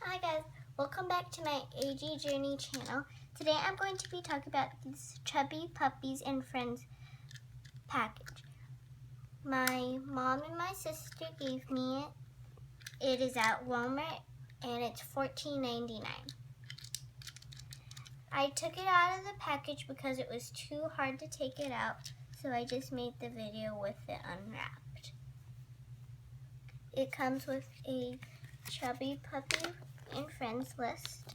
Hi guys, welcome back to my AG Journey channel. Today I'm going to be talking about this Chubbie Puppies and Friends package. My mom and my sister gave me it. It is at Walmart and it's $14.99. I took it out of the package because it was too hard to take it out, so I just made the video with it unwrapped. It comes with a Chubbie Puppie and Friends list.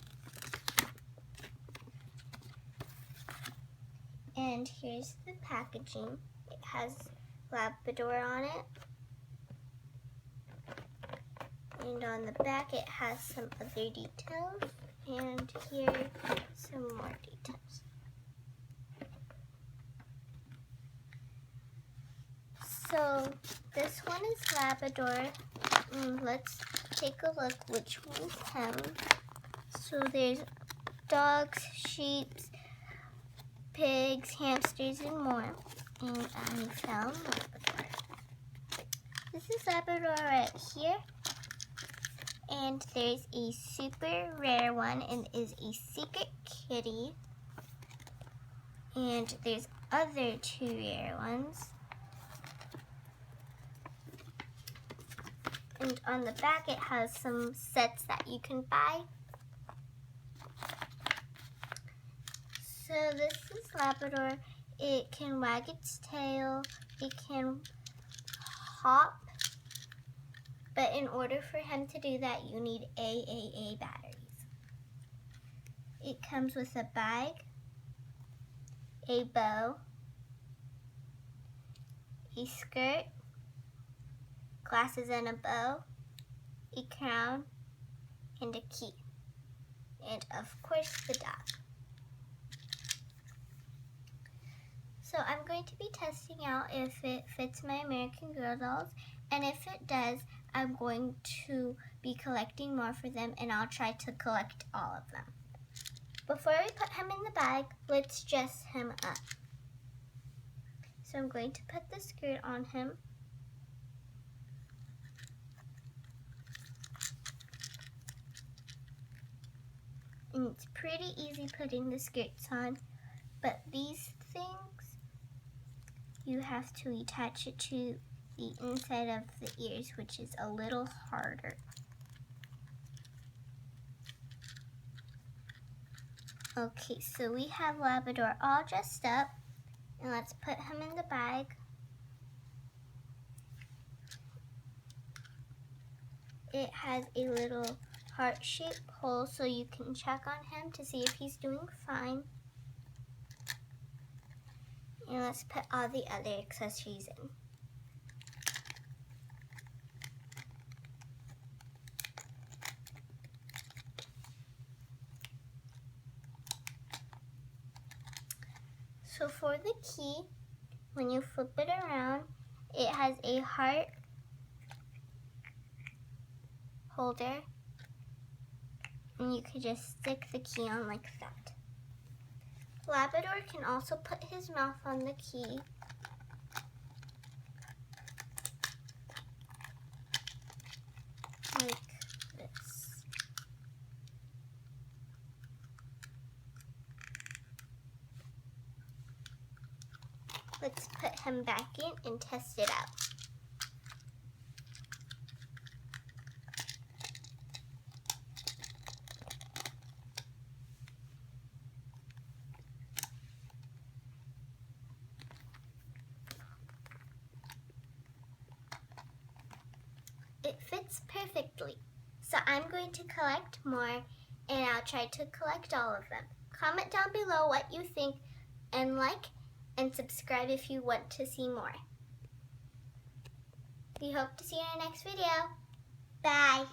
And here's the packaging. It has Labrador on it. And on the back it has some other details. And here some more details. So this one is Labrador. Let's take a look which one's him. So there's dogs, sheep, pigs, hamsters, and more. And I found Labrador. This is Labrador right here. And there's a super rare one, and is a secret kitty. And there's other two rare ones. And on the back it has some sets that you can buy. So this is Labrador. It can wag its tail, it can hop, but in order for him to do that you need AAA batteries. It comes with a bag, a bow, a skirt, glasses and a bow, a crown, and a key. And of course the dog. So I'm going to be testing out if it fits my American Girl dolls, and if it does, I'm going to be collecting more for them, and I'll try to collect all of them. Before we put him in the bag, let's dress him up. So I'm going to put the skirt on him. And it's pretty easy putting the skirts on, but these things, you have to attach it to the inside of the ears, which is a little harder. Okay, so we have Labrador all dressed up, and let's put him in the bag. It has a little heart-shaped hole so you can check on him to see if he's doing fine. And let's put all the other accessories in. So for the key, when you flip it around, it has a heart holder, and you could just stick the key on like that. Labrador can also put his mouth on the key. Like this. Let's put him back in and test it out. It fits perfectly. So I'm going to collect more, and I'll try to collect all of them. Comment down below what you think, and like and subscribe if you want to see more. We hope to see you in our next video. Bye!